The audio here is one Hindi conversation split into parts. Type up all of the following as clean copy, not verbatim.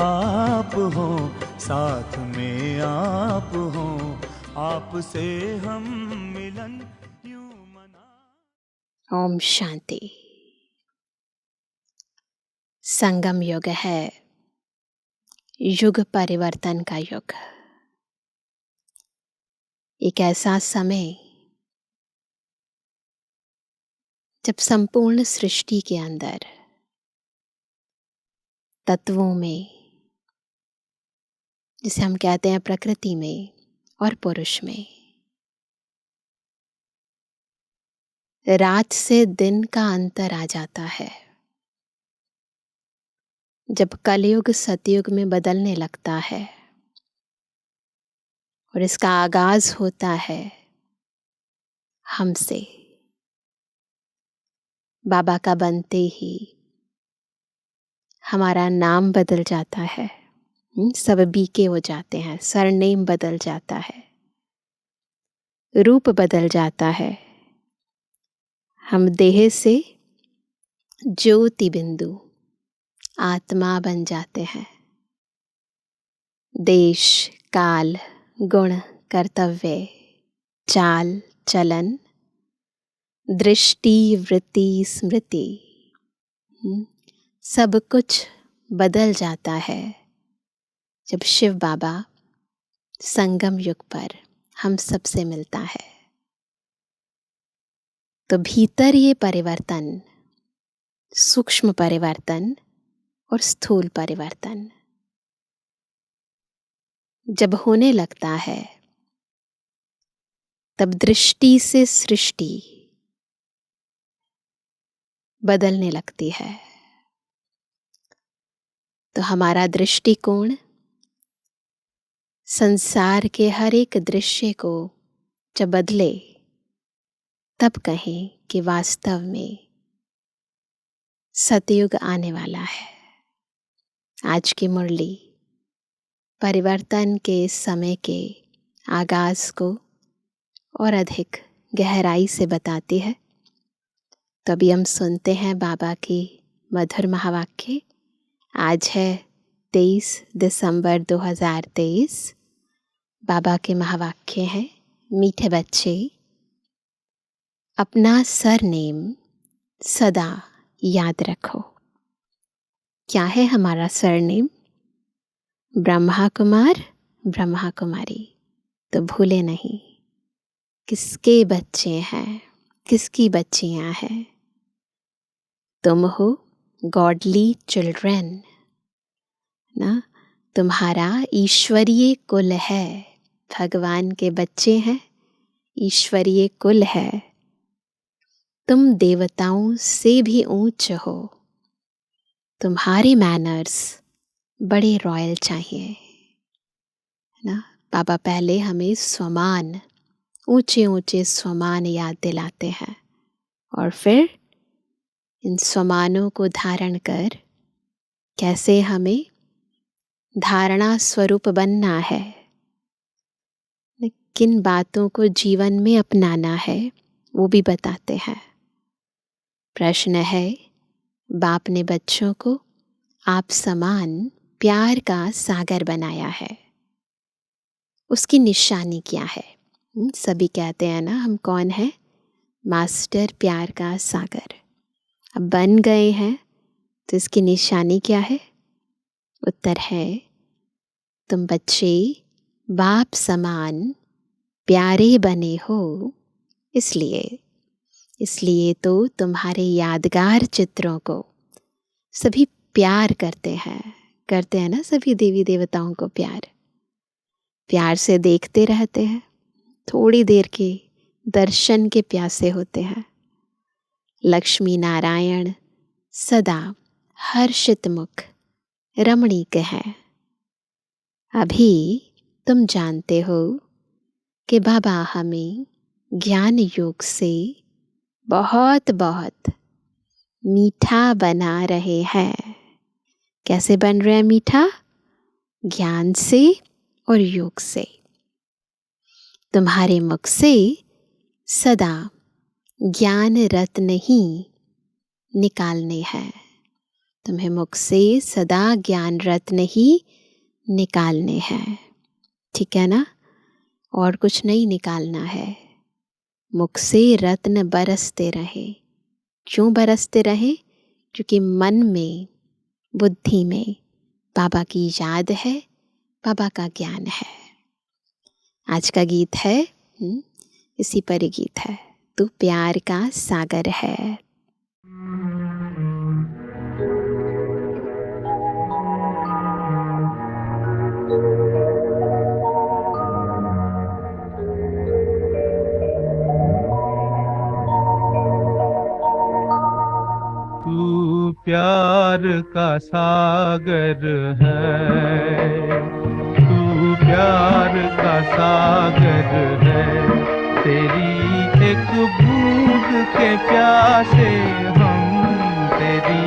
आप हो, साथ में आप हो, आपसे हम मिलन यूं मना। ओम शांति। संगम युग है, युग परिवर्तन का युग। एक ऐसा समय जब संपूर्ण सृष्टि के अंदर तत्वों में, जिसे हम कहते हैं प्रकृति में और पुरुष में, रात से दिन का अंतर आ जाता है। जब कलयुग सतयुग में बदलने लगता है और इसका आगाज होता है हमसे। बाबा का बनते ही हमारा नाम बदल जाता है, सब बीके हो जाते हैं, सरनेम बदल जाता है, रूप बदल जाता है। हम देह से ज्योति बिंदु आत्मा बन जाते हैं। देश, काल, गुण, कर्तव्य, चाल, चलन, दृष्टि, वृत्ति, स्मृति, सब कुछ बदल जाता है जब शिव बाबा संगम युग पर हम सबसे मिलता है। तो भीतर ये परिवर्तन, सूक्ष्म परिवर्तन और स्थूल परिवर्तन जब होने लगता है, तब दृष्टि से सृष्टि बदलने लगती है। तो हमारा दृष्टिकोण संसार के हर एक दृश्य को जब बदले, तब कहें कि वास्तव में सतयुग आने वाला है। आज की मुरली परिवर्तन के इस समय के आगाज को और अधिक गहराई से बताती है। तो अभी हम सुनते हैं बाबा की मधुर महावाक्य। आज है 23 दिसंबर 2023। बाबा के महावाक्य हैं, मीठे बच्चे, अपना सरनेम सदा याद रखो। क्या है हमारा सरनेम? ब्रह्मा कुमार, ब्रह्मा कुमारी। तो भूले नहीं, किसके बच्चे हैं, किसकी बच्चियां हैं। तुम हो गॉडली चिल्ड्रन ना, तुम्हारा ईश्वरीय कुल है। भगवान के बच्चे हैं, ईश्वरीय कुल है। तुम देवताओं से भी ऊंच हो। तुम्हारे मैनर्स बड़े रॉयल चाहिए ना। बाबा पहले हमें स्वमान, ऊंचे ऊंचे स्वमान याद दिलाते हैं और फिर इन स्वमानों को धारण कर कैसे हमें धारणा स्वरूप बनना है, किन बातों को जीवन में अपनाना है, वो भी बताते हैं। प्रश्न है, बाप ने बच्चों को आप समान प्यार का सागर बनाया है, उसकी निशानी क्या है? सभी कहते हैं ना, हम कौन है? मास्टर प्यार का सागर। अब बन गए हैं तो इसकी निशानी क्या है? उत्तर है, तुम बच्चे बाप समान प्यारे बने हो, इसलिए तो तुम्हारे यादगार चित्रों को सभी प्यार करते हैं ना। सभी देवी देवताओं को प्यार से देखते रहते हैं, थोड़ी देर के दर्शन के प्यासे होते हैं। लक्ष्मी नारायण सदा हर्षित मुख रमणीक है। अभी तुम जानते हो कि बाबा हमें ज्ञान योग से बहुत बहुत मीठा बना रहे हैं। कैसे बन रहे हैं मीठा? ज्ञान से और योग से। तुम्हारे मुख से सदा ज्ञान रत्न ही निकालने हैं। तुम्हें मुख से सदा ज्ञान रत्न ही निकालने हैं, ठीक है ना? और कुछ नहीं निकालना है। मुख से रत्न बरसते रहे। क्यों बरसते रहे? क्योंकि मन में, बुद्धि में बाबा की याद है, बाबा का ज्ञान है। आज का गीत है, इसी पर ही गीत है, तू प्यार का सागर है। तू प्यार का सागर है, तू प्यार का सागर है। तेरी एक बूंद के प्यासे हम, तेरी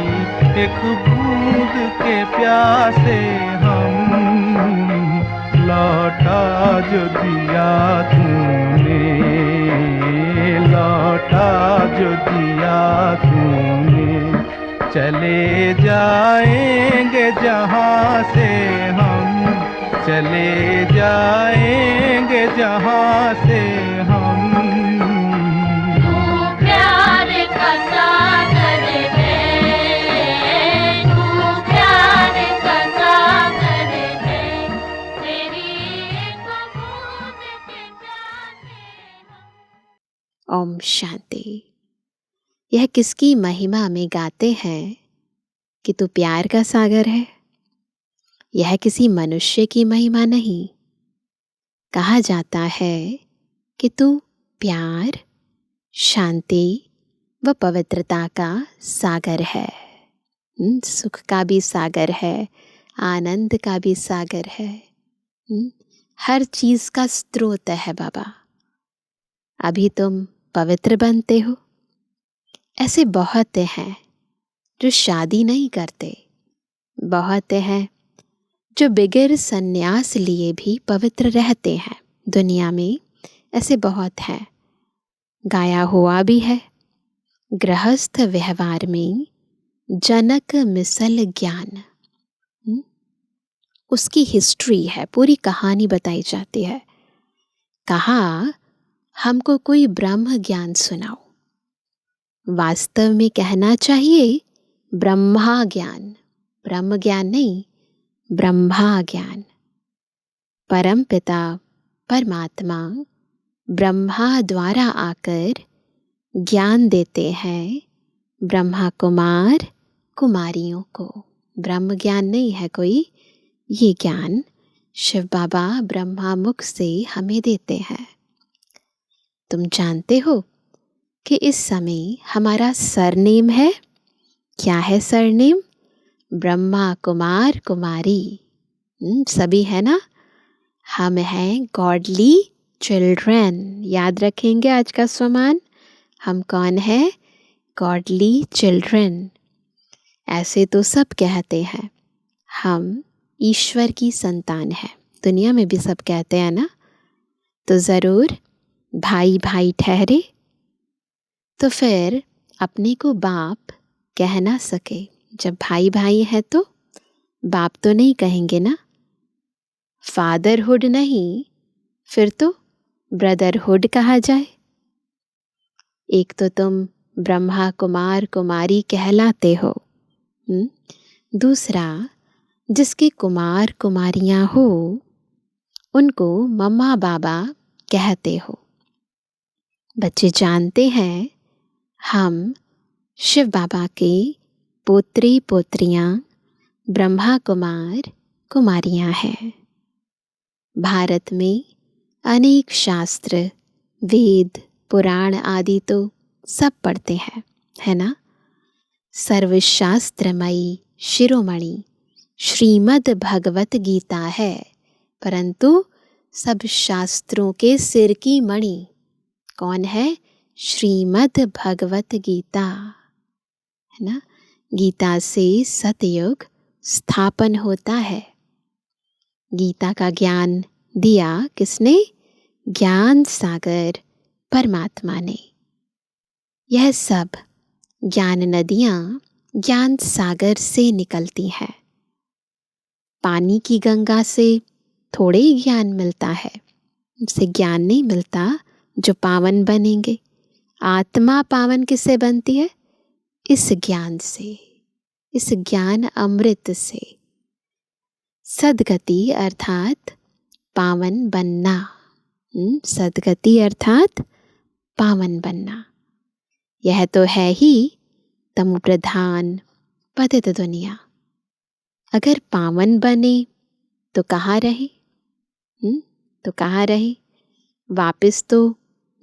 एक बूंद के प्यासे हम। लौटा जो दिया तूने, लौटा जो दिया तूने। चले जाएंगे जहाँ से हम, चले जाएंगे जहाँ से हम। तू प्यार का सागर है, तू प्यार का सागर है। तेरी एक बूंद के प्यासे हम। ओम शांति। यह किसकी महिमा में गाते हैं कि तू प्यार का सागर है? यह किसी मनुष्य की महिमा नहीं। कहा जाता है कि तू प्यार, शांति व पवित्रता का सागर है। सुख का भी सागर है, आनंद का भी सागर है। हर चीज का स्रोत है बाबा। अभी तुम पवित्र बनते हो। ऐसे बहुत हैं जो शादी नहीं करते, बहुत हैं जो बगैर संन्यास लिए भी पवित्र रहते हैं। दुनिया में ऐसे बहुत हैं। गाया हुआ भी है, गृहस्थ व्यवहार में जनक मिसल ज्ञान। उसकी हिस्ट्री है, पूरी कहानी बताई जाती है। कहा हमको कोई ब्रह्म ज्ञान सुनाओ। वास्तव में कहना चाहिए ब्रह्मा ज्ञान, ब्रह्म ज्ञान नहीं, ब्रह्मा ज्ञान। परम पिता परमात्मा ब्रह्मा द्वारा आकर ज्ञान देते हैं ब्रह्मा कुमार कुमारियों को। ब्रह्म ज्ञान नहीं है कोई, ये ज्ञान शिव बाबा ब्रह्मा मुख से हमें देते हैं। तुम जानते हो कि इस समय हमारा सरनेम है, क्या है सरनेम? ब्रह्मा कुमार कुमारी। सभी है ना? हम हैं गॉडली चिल्ड्रन। याद रखेंगे आज का स्वमान। हम कौन है? Godly children. ऐसे तो सब कहते हैं हम ईश्वर की संतान है। दुनिया में भी सब कहते हैं ना। तो ज़रूर भाई भाई ठहरे तो फिर अपने को बाप कह ना सके। जब भाई भाई है तो बाप तो नहीं कहेंगे ना। फादरहुड नहीं, फिर तो ब्रदरहुड कहा जाए। एक तो तुम ब्रह्मा कुमार कुमारी कहलाते हो। दूसरा, जिसके कुमार कुमारियां हो उनको मम्मा बाबा कहते हो। बच्चे जानते हैं हम शिव बाबा के पोत्री पोत्रियां ब्रह्मा कुमार कुमारियां हैं। भारत में अनेक शास्त्र, वेद, पुराण आदि तो सब पढ़ते हैं, है ना। सर्वशास्त्रमयी शिरोमणि श्रीमद् भगवत गीता है, परंतु सब शास्त्रों के सिर की मणि कौन है? श्रीमद् भगवत गीता, है ना। गीता से सतयुग स्थापन होता है। गीता का ज्ञान दिया किसने? ज्ञान सागर परमात्मा ने। यह सब ज्ञान नदियाँ ज्ञान सागर से निकलती हैं। पानी की गंगा से थोड़े ही ज्ञान मिलता है, उससे ज्ञान नहीं मिलता जो पावन बनेंगे। आत्मा पावन किससे बनती है? इस ज्ञान से, इस ज्ञान अमृत से। सद्गति अर्थात पावन बनना। सद्गति अर्थात पावन बनना, यह तो है ही तमो प्रधान पतित दुनिया। अगर पावन बने तो कहाँ रहे? तो कहाँ रहे? वापस तो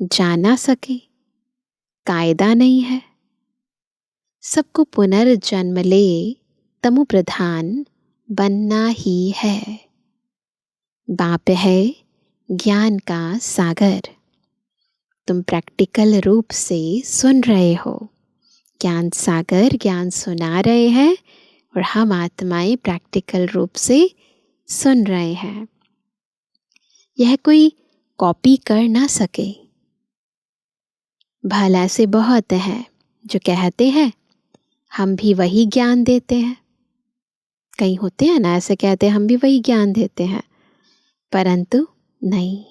जा ना सके, कायदा नहीं है। सबको पुनर्जन्म ले तमो प्रधान बनना ही है। बाप है ज्ञान का सागर। तुम प्रैक्टिकल रूप से सुन रहे हो। ज्ञान सागर ज्ञान सुना रहे हैं और हम आत्माएं प्रैक्टिकल रूप से सुन रहे हैं। यह कोई कॉपी कर ना सके। भला से बहुत हैं जो कहते हैं हम भी वही ज्ञान देते हैं। कई होते हैं ना ऐसे कहते हैं हम भी वही ज्ञान देते हैं, परंतु नहीं।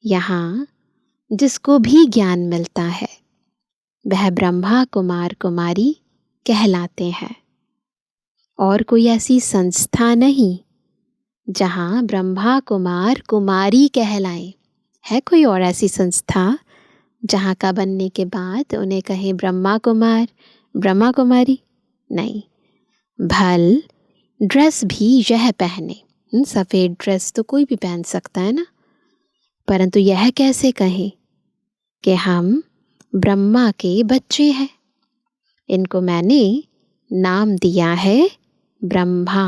यहाँ जिसको भी ज्ञान मिलता है वह ब्रह्मा कुमार कुमारी कहलाते हैं। और कोई ऐसी संस्था नहीं जहाँ ब्रह्मा कुमार कुमारी कहलाएं। है कोई और ऐसी संस्था जहाँ का बनने के बाद उन्हें कहे ब्रह्मा कुमार ब्रह्मा कुमारी? नहीं। भल ड्रेस भी यह पहने, सफ़ेद ड्रेस तो कोई भी पहन सकता है ना, परंतु यह कैसे कहें कि हम ब्रह्मा के बच्चे हैं। इनको मैंने नाम दिया है ब्रह्मा।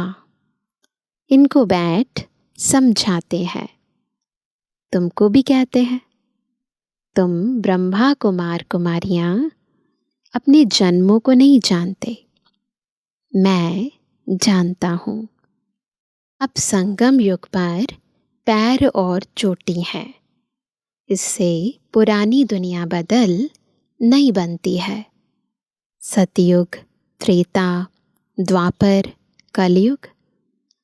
इनको बैठ समझाते हैं। तुमको भी कहते हैं तुम ब्रह्मा कुमार कुमारियाँ अपने जन्मों को नहीं जानते, मैं जानता हूँ। अब संगम युग पर पैर और चोटी हैं। इससे पुरानी दुनिया बदल नहीं बनती है। सतयुग, त्रेता, द्वापर, कलयुग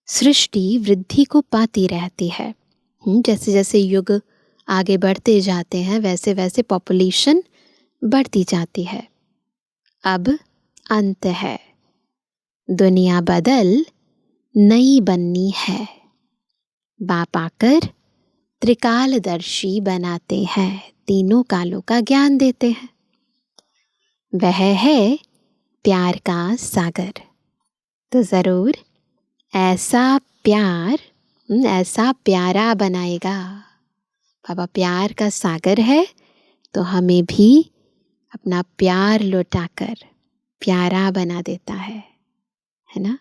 सृष्टि वृद्धि को पाती रहती है। जैसे जैसे युग आगे बढ़ते जाते हैं वैसे वैसे पॉपुलेशन बढ़ती जाती है। अब अंत है, दुनिया बदल नई बननी है। बाप आकर त्रिकालदर्शी बनाते हैं, तीनों कालों का ज्ञान देते हैं। वह है प्यार का सागर। तो ज़रूर ऐसा प्यार, ऐसा प्यारा बनाएगा। बाबा प्यार का सागर है तो हमें भी अपना प्यार लौटाकर प्यारा बना देता है ना।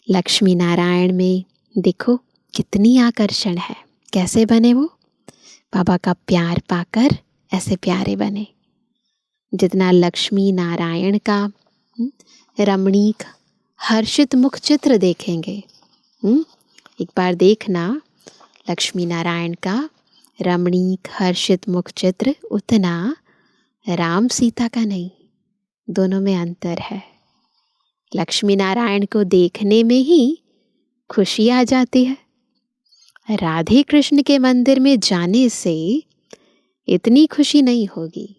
लक्ष्मी नारायण में देखो कितनी आकर्षण है। कैसे बने वो? बाबा का प्यार पाकर ऐसे प्यारे बने। जितना लक्ष्मी नारायण का रमणीक हर्षित मुख चित्र देखेंगे, एक बार देखना लक्ष्मी नारायण का रमणीक हर्षित मुख चित्र उतना राम सीता का नहीं, दोनों में अंतर है। लक्ष्मी नारायण को देखने में ही खुशी आ जाती है। राधे कृष्ण के मंदिर में जाने से इतनी खुशी नहीं होगी।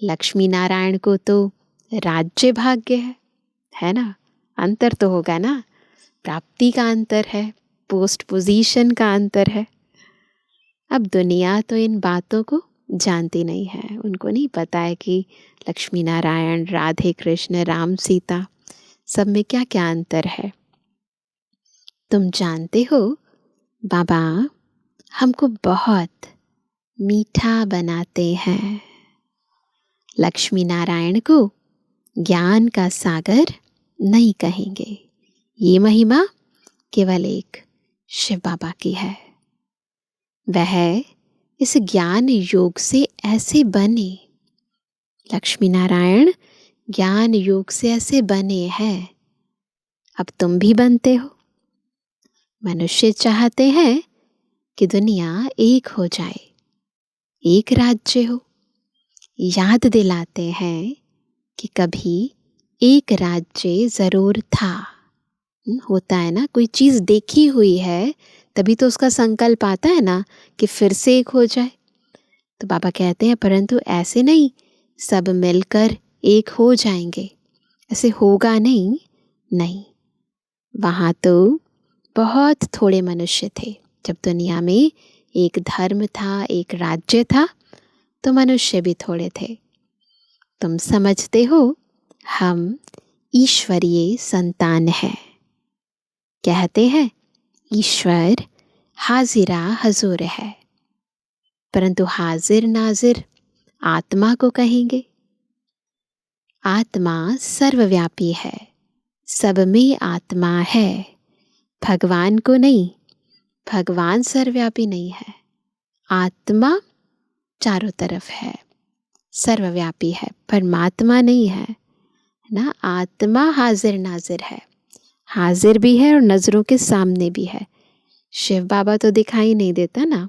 लक्ष्मी नारायण को तो राज्य भाग्य है ना। अंतर तो होगा ना, प्राप्ति का अंतर है, पोस्ट पोजीशन का अंतर है। अब दुनिया तो इन बातों को जानती नहीं है। उनको नहीं पता है कि लक्ष्मी नारायण, राधे कृष्ण, राम सीता सब में क्या क्या अंतर है। तुम जानते हो बाबा हमको बहुत मीठा बनाते हैं। लक्ष्मी नारायण को ज्ञान का सागर नहीं कहेंगे। ये महिमा केवल एक शिव बाबा की है। वह इस ज्ञान योग से ऐसे बने, लक्ष्मी नारायण ज्ञान योग से ऐसे बने हैं। अब तुम भी बनते हो। मनुष्य चाहते हैं कि दुनिया एक हो जाए, एक राज्य हो। याद दिलाते हैं कि कभी एक राज्य ज़रूर था। होता है ना, कोई चीज़ देखी हुई है तभी तो उसका संकल्प आता है ना कि फिर से एक हो जाए। तो बाबा कहते हैं परंतु ऐसे नहीं, सब मिलकर एक हो जाएंगे, ऐसे होगा नहीं। नहीं, वहाँ तो बहुत थोड़े मनुष्य थे। जब दुनिया में एक धर्म था, एक राज्य था, तो मनुष्य भी थोड़े थे। तुम समझते हो, हम ईश्वरीय संतान हैं। कहते हैं ईश्वर हाजिरा हजूर है, परंतु हाजिर नाजिर आत्मा को कहेंगे। आत्मा सर्वव्यापी है, सब में आत्मा है, भगवान को नहीं। भगवान सर्वव्यापी नहीं है, आत्मा चारों तरफ है, सर्वव्यापी है, परमात्मा नहीं है ना। आत्मा हाजिर नाजिर है, हाजिर भी है और नजरों के सामने भी है। शिव बाबा तो दिखाई नहीं देता ना,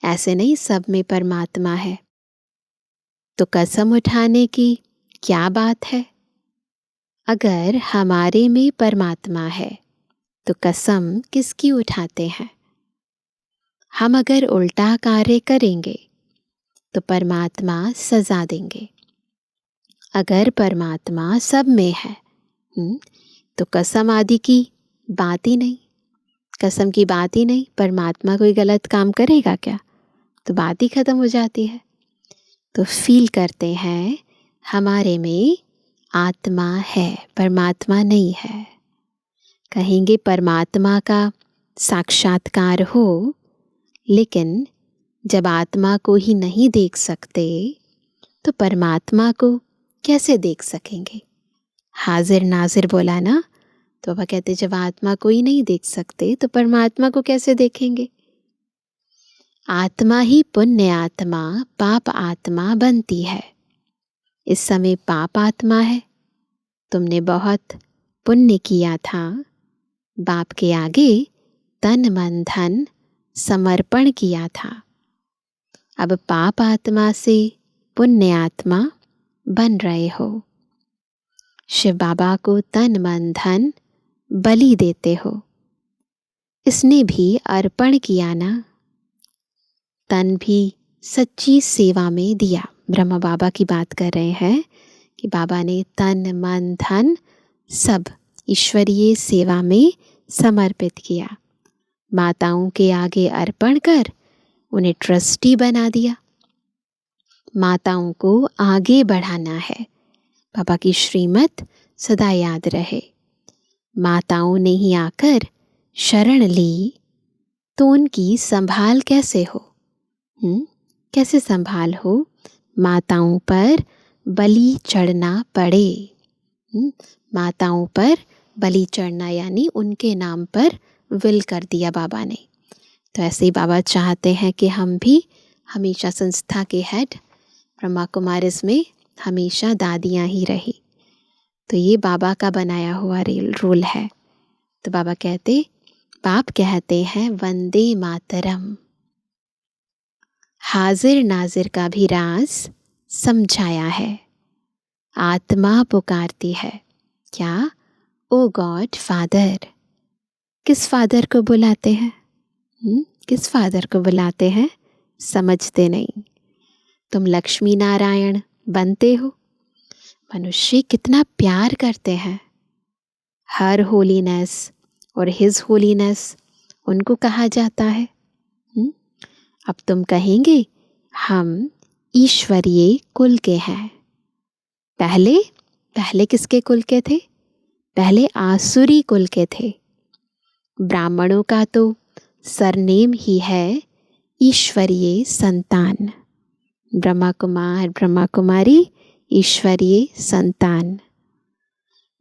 ऐसे नहीं, सब में परमात्मा है। तो कसम उठाने की क्या बात है? अगर हमारे में परमात्मा है तो कसम किसकी उठाते हैं? हम अगर उल्टा कार्य करेंगे तो परमात्मा सजा देंगे। अगर परमात्मा सब में है तो कसम आदि की बात ही नहीं, कसम की बात ही नहीं। परमात्मा कोई गलत काम करेगा क्या? तो बात ही खत्म हो जाती है। तो फील करते हैं हमारे में आत्मा है, परमात्मा नहीं है। कहेंगे परमात्मा का साक्षात्कार हो, लेकिन जब आत्मा को ही नहीं देख सकते तो परमात्मा को कैसे देख सकेंगे? हाजिर नाजिर बोला ना, तो बाबा कहते जब आत्मा को ही नहीं देख सकते तो परमात्मा को कैसे देखेंगे? आत्मा ही पुण्य आत्मा पाप आत्मा बनती है। इस समय पाप आत्मा है, तुमने बहुत पुण्य किया था, बाप के आगे तन मन धन समर्पण किया था। अब पाप आत्मा से पुण्य आत्मा बन रहे हो, शिव बाबा को तन मन धन बलि देते हो। इसने भी अर्पण किया ना, तन भी सच्ची सेवा में दिया। ब्रह्मा बाबा की बात कर रहे हैं कि बाबा ने तन मन धन सब ईश्वरीय सेवा में समर्पित किया। माताओं के आगे अर्पण कर उन्हें ट्रस्टी बना दिया। माताओं को आगे बढ़ाना है, बाबा की श्रीमत सदा याद रहे। माताओं ने ही आकर शरण ली तो उनकी संभाल कैसे हो? कैसे संभाल हो? माताओं पर बलि चढ़ना पड़े। माताओं पर बलि चढ़ना यानी उनके नाम पर विल कर दिया बाबा ने। तो ऐसे ही बाबा चाहते हैं कि हम भी हमेशा संस्था के हेड ब्रह्मा कुमारिस में हमेशा दादियाँ ही रही। तो ये बाबा का बनाया हुआ रूल है। तो बाबा कहते, बाप कहते हैं वंदे मातरम। हाजिर नाजिर का भी राज समझाया है। आत्मा पुकारती है, क्या? ओ गॉड फादर। किस फादर को बुलाते हैं? किस फादर को बुलाते हैं? समझते नहीं। तुम लक्ष्मी नारायण बनते हो। मनुष्य कितना प्यार करते हैं। हर होलीनेस और हिज होलीनेस उनको कहा जाता है। अब तुम कहेंगे हम ईश्वरीय कुल के हैं। पहले किसके कुल के थे? पहले आसुरी कुल के थे। ब्राह्मणों का तो सरनेम ही है ईश्वरीय संतान। ब्रह्मा कुमार ब्रह्मा कुमारी ईश्वरीय संतान।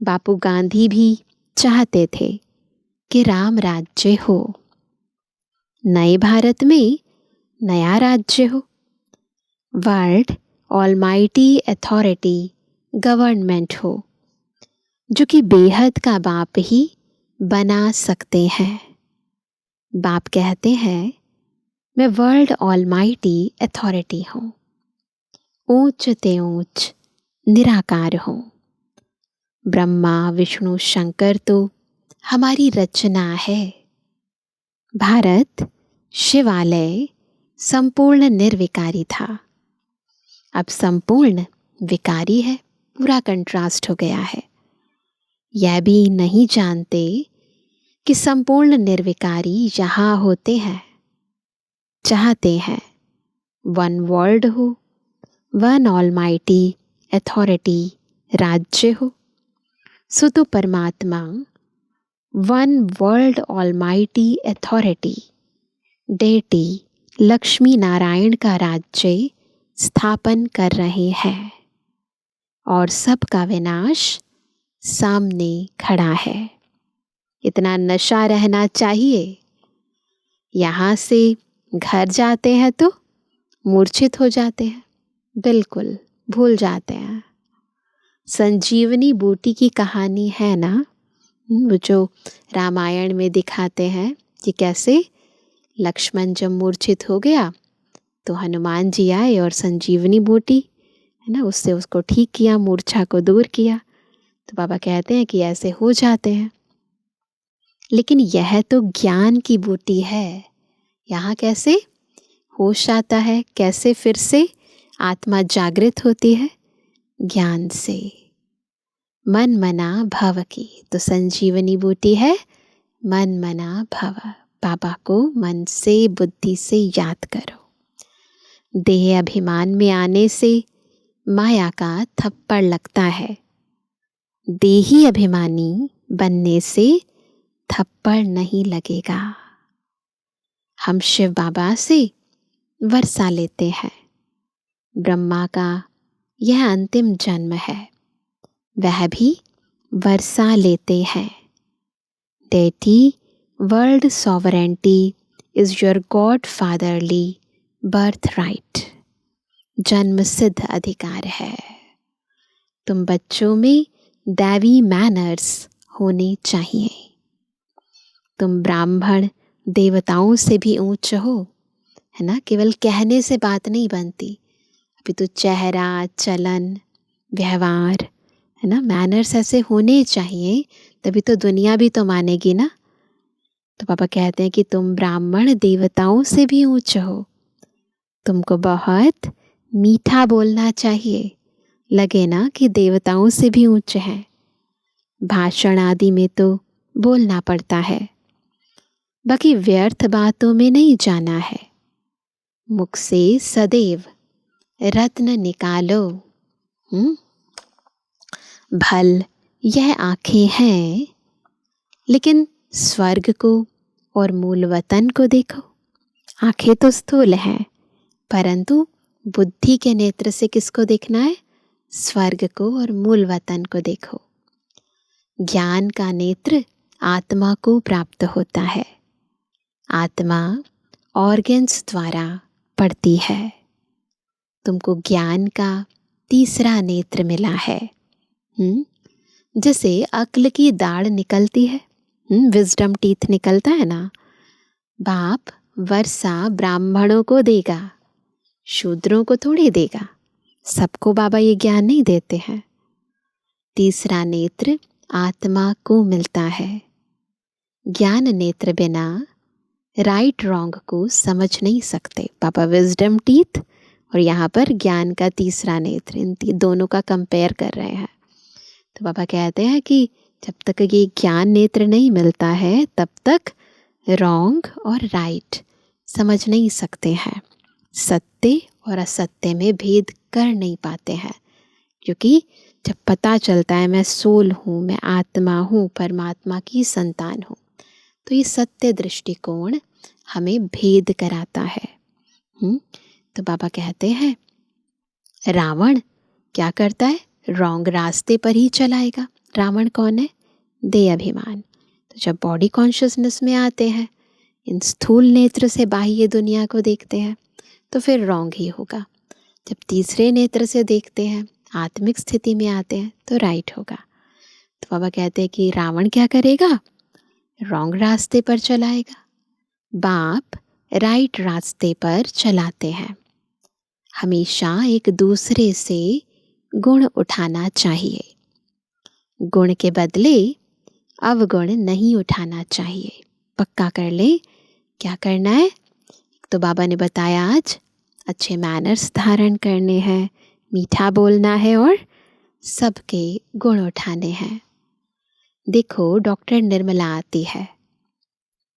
बापू गांधी भी चाहते थे कि राम राज्य हो, नए भारत में नया राज्य हो, वर्ल्ड ऑलमाइटी अथॉरिटी गवर्नमेंट हो, जो कि बेहद का बाप ही बना सकते हैं। बाप कहते हैं मैं वर्ल्ड ऑलमाइटी अथॉरिटी हूँ, ऊंच ते ऊंच निराकार हूँ, ब्रह्मा विष्णु शंकर तो हमारी रचना है। भारत शिवालय संपूर्ण निर्विकारी था, अब संपूर्ण विकारी है। पूरा कंट्रास्ट हो गया है। यह भी नहीं जानते कि संपूर्ण निर्विकारी यहाँ होते हैं, चाहते हैं वन वर्ल्ड हो, वन ऑलमाइटी अथॉरिटी राज्य हो। सो तो परमात्मा one world almighty authority deity Lakshmi Narayan का राज्य स्थापन कर रहे हैं और सबका विनाश सामने खड़ा है। इतना नशा रहना चाहिए। यहाँ से घर जाते हैं तो मूर्छित हो जाते हैं, बिल्कुल भूल जाते हैं। संजीवनी बूटी की कहानी है ना, वो जो रामायण में दिखाते हैं कि कैसे लक्ष्मण जब मूर्छित हो गया तो हनुमान जी आए और संजीवनी बूटी है ना, उससे उसको ठीक किया, मूर्छा को दूर किया। तो बाबा कहते हैं कि ऐसे हो जाते हैं। लेकिन यह तो ज्ञान की बूटी है। यहाँ कैसे होश आता है, कैसे फिर से आत्मा जागृत होती है? ज्ञान से। मन मना भव की तो संजीवनी बूटी है मन मना भव। बाबा को मन से बुद्धि से याद करो। देह अभिमान में आने से माया का थप्पड़ लगता है। देही अभिमानी बनने से थप्पड़ नहीं लगेगा। हम शिव बाबा से वर्षा लेते हैं। ब्रह्मा का यह अंतिम जन्म है, वह भी वर्षा लेते हैं। Deity world sovereignty is your God fatherly birth right. जन्म सिद्ध अधिकार है। तुम बच्चों में दैवी मैनर्स होने चाहिए। तुम ब्राह्मण देवताओं से भी ऊंच हो, है ना। केवल कहने से बात नहीं बनती, अभी तो चेहरा, चलन, व्यवहार, है ना, मैनर्स ऐसे होने चाहिए, तभी तो दुनिया भी तो मानेगी ना। तो पापा कहते हैं कि तुम ब्राह्मण देवताओं से भी ऊंच हो। तुमको बहुत मीठा बोलना चाहिए, लगे ना कि देवताओं से भी ऊंचे हैं। भाषण आदि में तो बोलना पड़ता है, बाकी व्यर्थ बातों में नहीं जाना है। मुख से सदैव रत्न निकालो। भल यह आंखें हैं, लेकिन स्वर्ग को और मूल वतन को देखो। आंखें तो स्थूल हैं, परंतु बुद्धि के नेत्र से किसको देखना है? स्वर्ग को और मूल वतन को देखो। ज्ञान का नेत्र आत्मा को प्राप्त होता है। आत्मा ऑर्गन्स द्वारा पढ़ती है। तुमको ज्ञान का तीसरा नेत्र मिला है। जैसे अक्ल की दाढ़ निकलती है, विजडम टीथ निकलता है ना। बाप वर्षा ब्राह्मणों को देगा, शूद्रों को थोड़ी देगा। सबको बाबा ये ज्ञान नहीं देते हैं। तीसरा नेत्र आत्मा को मिलता है। ज्ञान नेत्र बिना राइट रॉन्ग को समझ नहीं सकते। पापा विजडम टीथ और यहाँ पर ज्ञान का तीसरा नेत्र, इन दोनों का कंपेयर कर रहे हैं। तो पापा कहते हैं कि जब तक ये ज्ञान नेत्र नहीं मिलता है, तब तक रॉन्ग और राइट समझ नहीं सकते हैं। सत्य और असत्य में भेद कर नहीं पाते हैं, क्योंकि जब पता चलता है मैं सोल हूँ, मैं आत्मा हूँ, परमात्मा की संतान हूँ, तो ये सत्य दृष्टिकोण हमें भेद कराता है। तो बाबा कहते हैं रावण क्या करता है? रॉन्ग रास्ते पर ही चलाएगा। रावण कौन है? देह अभिमान। तो जब बॉडी कॉन्शियसनेस में आते हैं, इन स्थूल नेत्र से बाह्य दुनिया को देखते हैं, तो फिर रॉन्ग ही होगा। जब तीसरे नेत्र से देखते हैं, आत्मिक स्थिति में आते हैं, तो राइट होगा। तो बाबा कहते हैं कि रावण क्या करेगा? रॉन्ग रास्ते पर चलाएगा। बाप राइट रास्ते पर चलाते हैं। हमेशा एक दूसरे से गुण उठाना चाहिए। गुण के बदले अवगुण नहीं उठाना चाहिए। पक्का कर ले क्या करना है। तो बाबा ने बताया आज अच्छे मैनर्स धारण करने हैं, मीठा बोलना है और सबके गुण उठाने हैं। देखो डॉक्टर निर्मला आती है,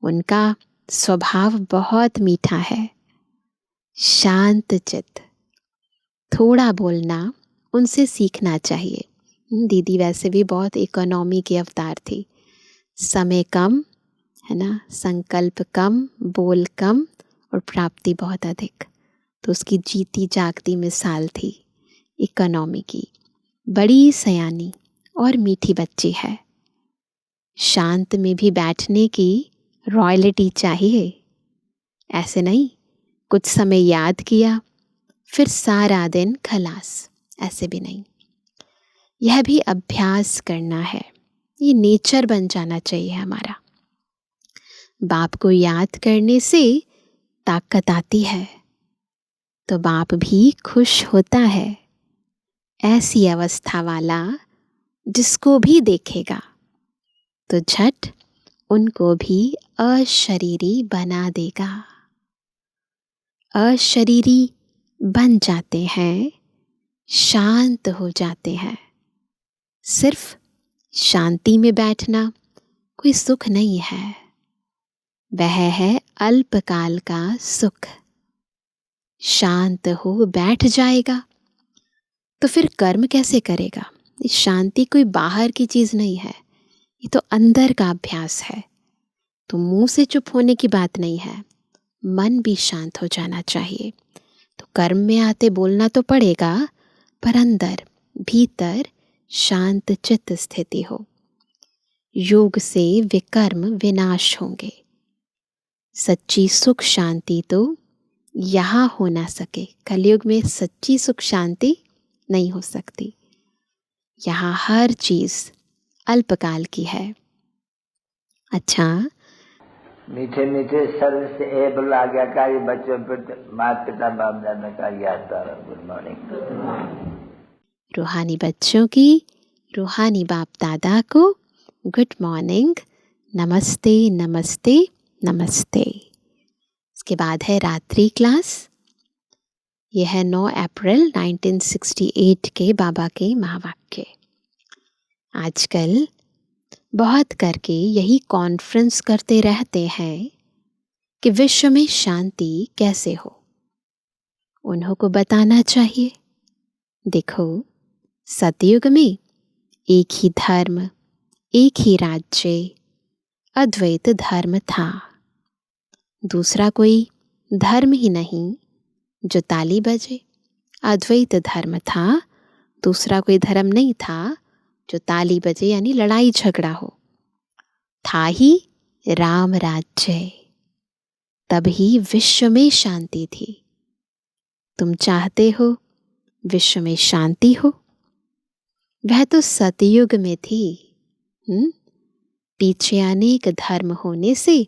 उनका स्वभाव बहुत मीठा है, शांत चित्त। थोड़ा बोलना उनसे सीखना चाहिए। दीदी वैसे भी बहुत इकोनॉमी की अवतार थी। समय कम है ना, संकल्प कम, बोल कम और प्राप्ति बहुत अधिक। तो उसकी जीती जागती मिसाल थी इकोनॉमी की। बड़ी सयानी और मीठी बच्ची है। शांत में भी बैठने की रॉयल्टी चाहिए। ऐसे नहीं कुछ समय याद किया फिर सारा दिन खलास, ऐसे भी नहीं। यह भी अभ्यास करना है, ये नेचर बन जाना चाहिए हमारा। बाप को याद करने से ताकत आती है तो बाप भी खुश होता है। ऐसी अवस्था वाला जिसको भी देखेगा तो झट उनको भी अशरीरी बना देगा। अशरीरी बन जाते हैं, शांत हो जाते हैं। सिर्फ शांति में बैठना कोई सुख नहीं है, वह है अल्पकाल का सुख। शांत हो बैठ जाएगा तो फिर कर्म कैसे करेगा। शांति कोई बाहर की चीज नहीं है, ये तो अंदर का अभ्यास है। तो मुंह से चुप होने की बात नहीं है, मन भी शांत हो जाना चाहिए। तो कर्म में आते बोलना तो पड़ेगा, पर अंदर भीतर शांत चित्त स्थिति हो। योग से विकर्म विनाश होंगे। सच्ची सुख शांति तो यहाँ हो ना सके। कलयुग में सच्ची सुख शांति नहीं हो सकती। यहाँ हर चीज अल्पकाल की है। अच्छा, मीठे मीठे शब्द से एबल आज्ञाकारी बच्चों पर माता पिता बाप दादा का याद। Good morning. रूहानी बच्चों की रूहानी बाप दादा को गुड मॉर्निंग, नमस्ते नमस्ते नमस्ते। इसके बाद है रात्रि क्लास। यह है 9 अप्रैल 1968 के बाबा के महावाक्य। आजकल बहुत करके यही कॉन्फ्रेंस करते रहते हैं कि विश्व में शांति कैसे हो। उन्हों को बताना चाहिए, देखो सतयुग में एक ही धर्म, एक ही राज्य, अद्वैत धर्म था। दूसरा कोई धर्म ही नहीं जो ताली बजे। अद्वैत धर्म था, दूसरा कोई धर्म नहीं था जो ताली बजे यानी लड़ाई झगड़ा हो। था ही राम राज्य, तभी विश्व में शांति थी। तुम चाहते हो विश्व में शांति हो? वह तो सतयुग में थी। पीछे अनेक धर्म होने से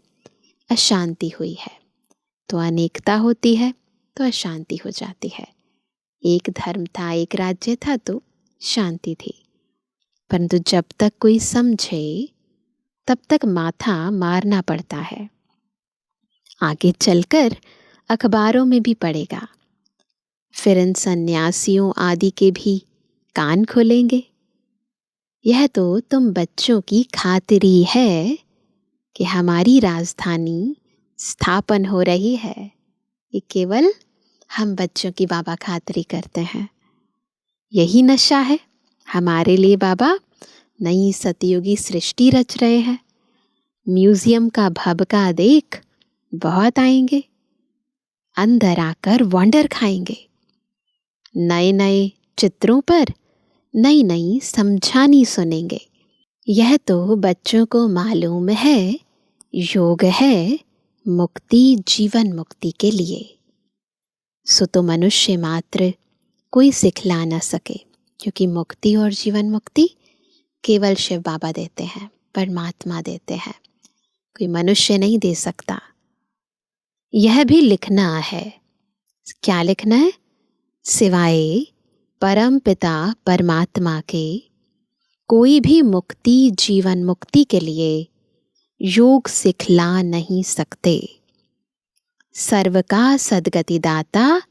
अशांति हुई है। तो अनेकता होती है तो अशांति हो जाती है। एक धर्म था, एक राज्य था तो शांति थी। परंतु जब तक कोई समझे तब तक माथा मारना पड़ता है। आगे चलकर अखबारों में भी पड़ेगा। फिर इन सन्यासियों आदि के भी कान खुलेंगे। यह तो तुम बच्चों की खातिरी है कि हमारी राजधानी स्थापन हो रही है। ये केवल हम बच्चों की बाबा खातिरी करते हैं। यही नशा है हमारे लिए। बाबा नई सतयुगी सृष्टि रच रहे हैं। म्यूजियम का भबका देख बहुत आएंगे, अंदर आकर वंडर खाएंगे। नए नए चित्रों पर नई नई समझानी सुनेंगे। यह तो बच्चों को मालूम है योग है मुक्ति, जीवन मुक्ति के लिए। सो तो मनुष्य मात्र कोई सिखला न सके, क्योंकि मुक्ति और जीवन मुक्ति केवल शिव बाबा देते हैं, परमात्मा देते हैं, कोई मनुष्य नहीं दे सकता। यह भी लिखना है। क्या लिखना है? सिवाय परम पिता परमात्मा के कोई भी मुक्ति जीवन मुक्ति के लिए योग सिखला नहीं सकते। सर्व का सद्गति दाता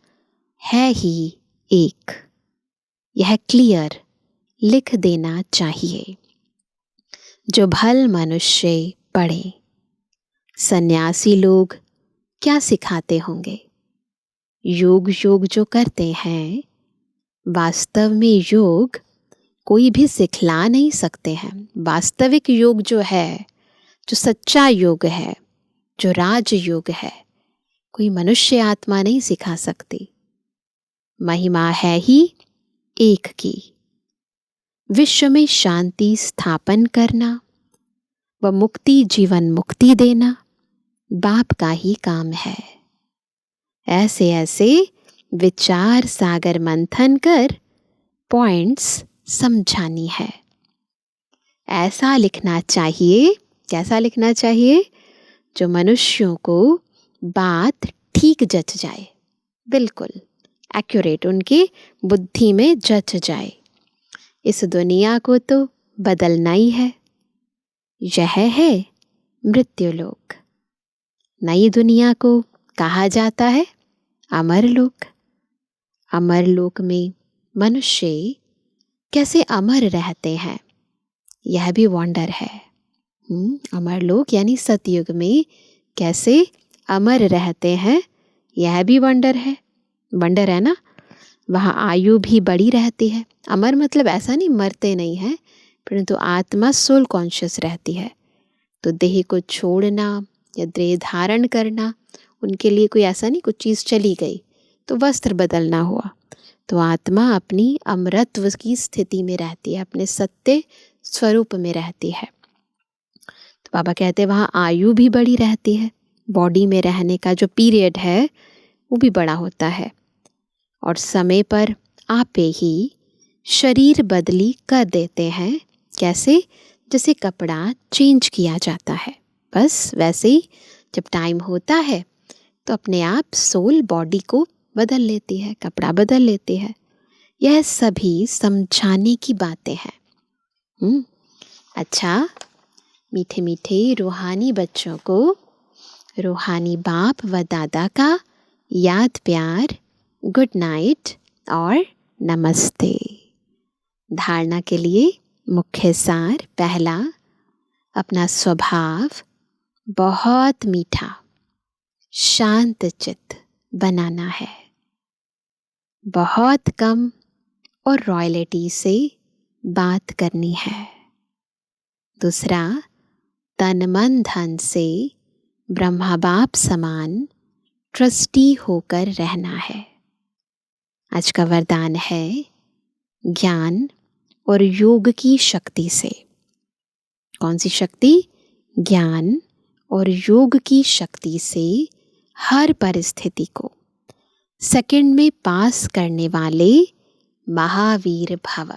है ही एक, यह क्लियर लिख देना चाहिए। जो भल मनुष्य पढ़े। सन्यासी लोग क्या सिखाते होंगे? योग योग जो करते हैं, वास्तव में योग कोई भी सिखला नहीं सकते हैं। वास्तविक योग जो है, जो सच्चा योग है, जो राज योग है, कोई मनुष्य आत्मा नहीं सिखा सकती। महिमा है ही एक की। विश्व में शांति स्थापन करना व मुक्ति जीवन मुक्ति देना बाप का ही काम है। ऐसे ऐसे विचार सागर मंथन कर पॉइंट्स समझानी है। ऐसा लिखना चाहिए, कैसा लिखना चाहिए? जो मनुष्यों को बात ठीक जच जाए, बिल्कुल एक्यूरेट, उनकी बुद्धि में जच जाए। इस दुनिया को तो बदलना ही है। यह है मृत्युलोक। नई दुनिया को कहा जाता है अमरलोक। अमरलोक में मनुष्य कैसे अमर रहते हैं, यह भी वंडर है। अमरलोक यानी सतयुग में कैसे अमर रहते हैं, यह भी वंडर है। वंडर है ना। वहाँ आयु भी बड़ी रहती है। अमर मतलब ऐसा नहीं मरते नहीं है, परंतु आत्मा सोल कॉन्शियस रहती है। तो देह को छोड़ना या देह धारण करना, उनके लिए कोई ऐसा नहीं, कुछ चीज़ चली गई तो वस्त्र बदलना हुआ, तो आत्मा अपनी अमरत्व की स्थिति में रहती है, अपने सत्य स्वरूप में रहती है। तो बाबा कहते हैं वहाँ आयु भी बड़ी रहती है। बॉडी में रहने का जो पीरियड है वो भी बड़ा होता है। और समय पर आपे ही शरीर बदली कर देते हैं। कैसे? जैसे कपड़ा चेंज किया जाता है, बस वैसे ही जब टाइम होता है तो अपने आप सोल बॉडी को बदल लेती है, कपड़ा बदल लेती है। यह सभी समझाने की बातें हैं। अच्छा, मीठे मीठे रूहानी बच्चों को रूहानी बाप व दादा का याद प्यार, गुड नाइट और नमस्ते। धारणा के लिए मुख्य सार पहला, अपना स्वभाव बहुत मीठा शांत चित्त बनाना है। बहुत कम और रॉयल्टी से बात करनी है। दूसरा, तन मन धन से ब्रह्मा बाप समान ट्रस्टी होकर रहना है। आज का वरदान है ज्ञान और योग की शक्ति से। कौन सी शक्ति? ज्ञान और योग की शक्ति से हर परिस्थिति को सेकंड में पास करने वाले महावीर भव।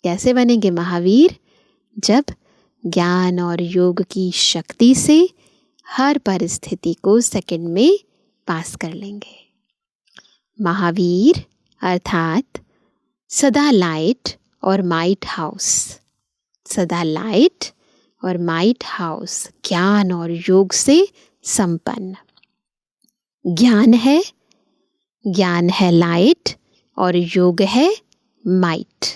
कैसे बनेंगे महावीर? जब ज्ञान और योग की शक्ति से हर परिस्थिति को सेकंड में पास कर लेंगे। महावीर अर्थात सदा लाइट और माइट हाउस। सदा लाइट और माइट हाउस, ज्ञान और योग से संपन्न। ज्ञान है लाइट और योग है माइट।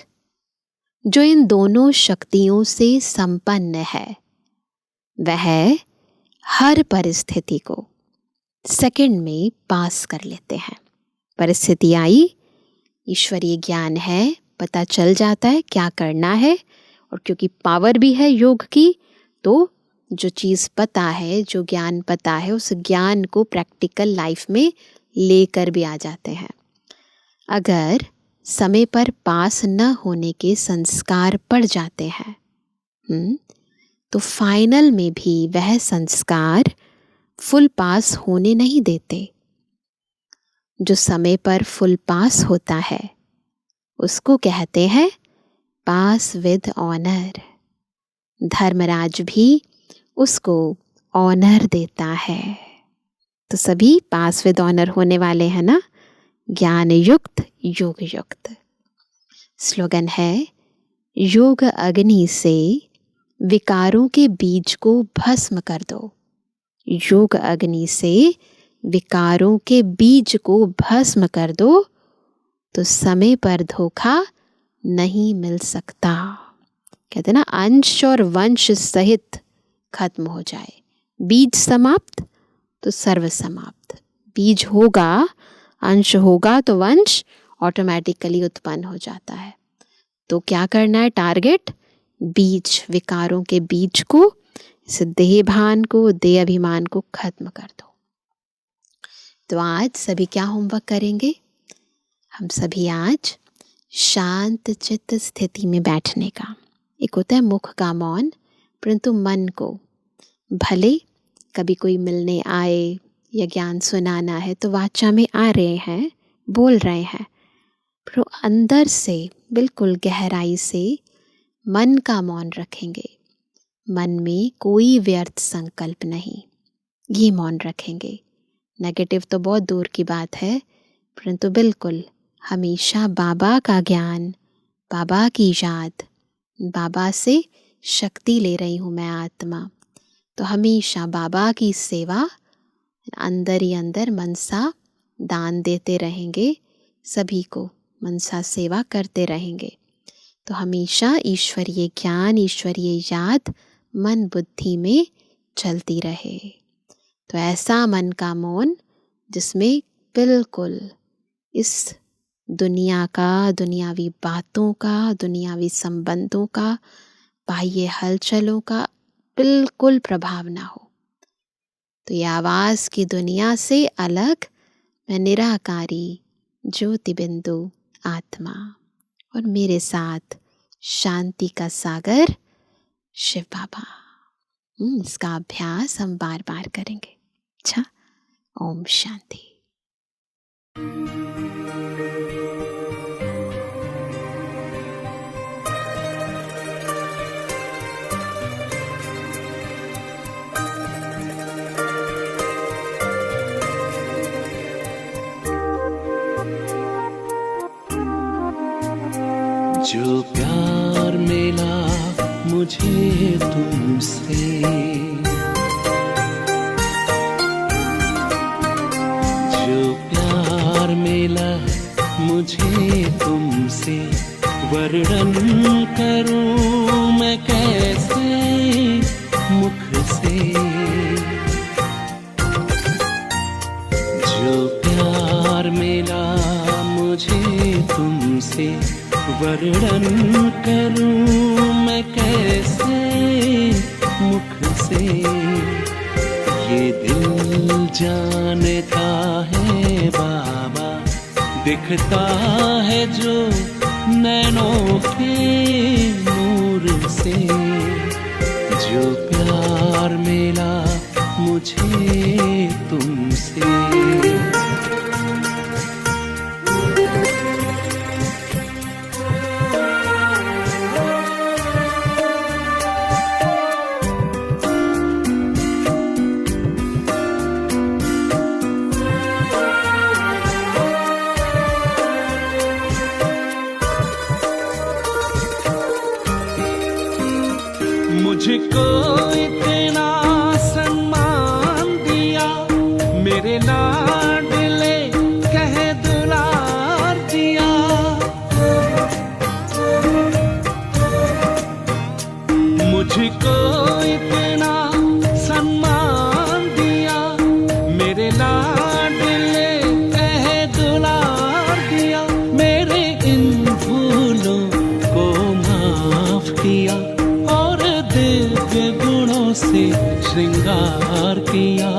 जो इन दोनों शक्तियों से संपन्न है वह हर परिस्थिति को सेकंड में पास कर लेते हैं। परिस्थिति आई, ईश्वरीय ज्ञान है, पता चल जाता है क्या करना है। और क्योंकि पावर भी है योग की, तो जो चीज़ पता है, जो ज्ञान पता है, उस ज्ञान को प्रैक्टिकल लाइफ में लेकर भी आ जाते हैं। अगर समय पर पास न होने के संस्कार पड़ जाते हैं तो फाइनल में भी वह संस्कार फुल पास होने नहीं देते। जो समय पर फुल पास होता है उसको कहते हैं पास विद ऑनर। धर्मराज भी उसको ऑनर देता है। तो सभी पास विद ऑनर होने वाले हैं ना। ज्ञान युक्त योग युक्त। स्लोगन है योग अग्नि से विकारों के बीज को भस्म कर दो। योग अग्नि से विकारों के बीज को भस्म कर दो, तो समय पर धोखा नहीं मिल सकता। कहते ना, अंश और वंश सहित खत्म हो जाए। बीज समाप्त तो सर्व समाप्त। बीज होगा, अंश होगा तो वंश ऑटोमेटिकली उत्पन्न हो जाता है। तो क्या करना है? टारगेट बीज, विकारों के बीज को, इस देह भान को, देह अभिमान को खत्म कर दो। तो आज सभी क्या होमवर्क करेंगे? हम सभी आज शांत चित्त स्थिति में बैठने का। एक होता है मुख का मौन, परंतु मन को, भले कभी कोई मिलने आए या ज्ञान सुनाना है तो वाचा में आ रहे हैं, बोल रहे हैं, पर अंदर से बिल्कुल गहराई से मन का मौन रखेंगे। मन में कोई व्यर्थ संकल्प नहीं, ये मौन रखेंगे। नेगेटिव तो बहुत दूर की बात है, परंतु बिल्कुल हमेशा बाबा का ज्ञान, बाबा की याद, बाबा से शक्ति ले रही हूँ मैं आत्मा, तो हमेशा बाबा की सेवा अंदर ही अंदर मनसा दान देते रहेंगे, सभी को मनसा सेवा करते रहेंगे। तो हमेशा ईश्वरीय ज्ञान, ईश्वरीय याद मन बुद्धि में चलती रहे। तो ऐसा मन का मौन जिसमें बिल्कुल इस दुनिया का, दुनियावी बातों का, दुनियावी संबंधों का, बाह्य हलचलों का बिल्कुल प्रभाव ना हो। तो ये आवाज की दुनिया से अलग मैं निराकारी ज्योति बिंदु आत्मा, और मेरे साथ शांति का सागर शिव बाबा। इसका अभ्यास हम बार बार करेंगे। अच्छा, ओम शांति। जो प्यार मिला मुझे तुमसे, जो प्यार मिला मुझे तुमसे, वर्णन करूं मैं कैसे मुख से। जो प्यार मिला मुझे तुमसे, वर्णन करूं मैं कैसे मुख से। ये दिल जानता है बाबा, दिखता है जो नैनों के नूर से। जो प्यार मिला मुझे तुमसे, मुझको इतना सम्मान दिया, मेरे लाडले कह दुलार दिया। मुझको इतना सम्मान दिया, मेरे लाडले कह दुलार दिया। मेरे इन भूलों को माफ किया, दिव्य गुणों से श्रृंगार किया।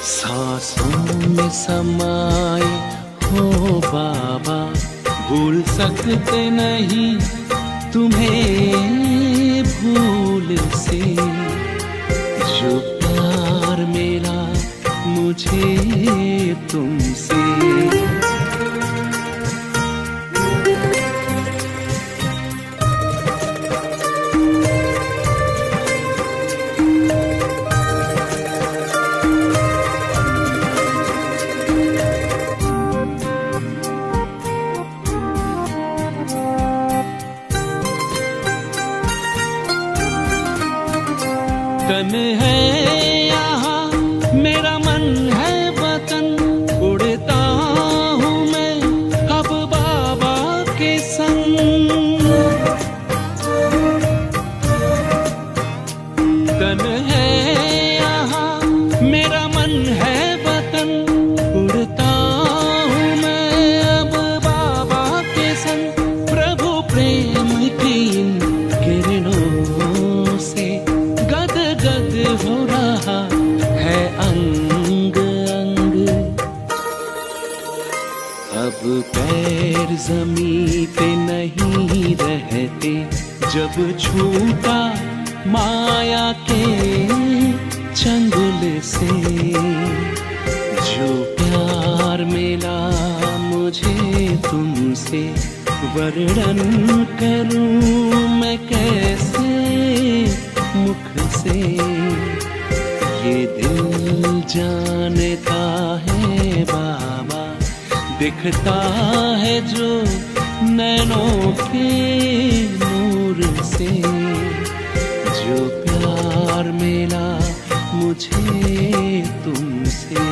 सांसों में समाए हो बाबा, भूल सकते नहीं तुम्हें भूल से। जो प्यार मिला मुझे तुमसे, तन है यहाँ मेरा मन है वतन, उड़ता हूँ मैं अब बाबा के संग। तन है यहाँ मेरा मन है वतन, उड़ता हूँ मैं अब बाबा के संग। प्रभु प्रेम की इन किरणों से गद गद हो रहा है अंग अंग। अब पैर जमीन पे नहीं रहते, जब छूटा माया के चंगुल से। जो प्यार मिला मुझे तुमसे, वर्णन करूं मैं कैसे मुख से। ये दिल जानता है बाबा, दिखता है जो नैनों के नूर से। जो प्यार मिला मुझे तुमसे।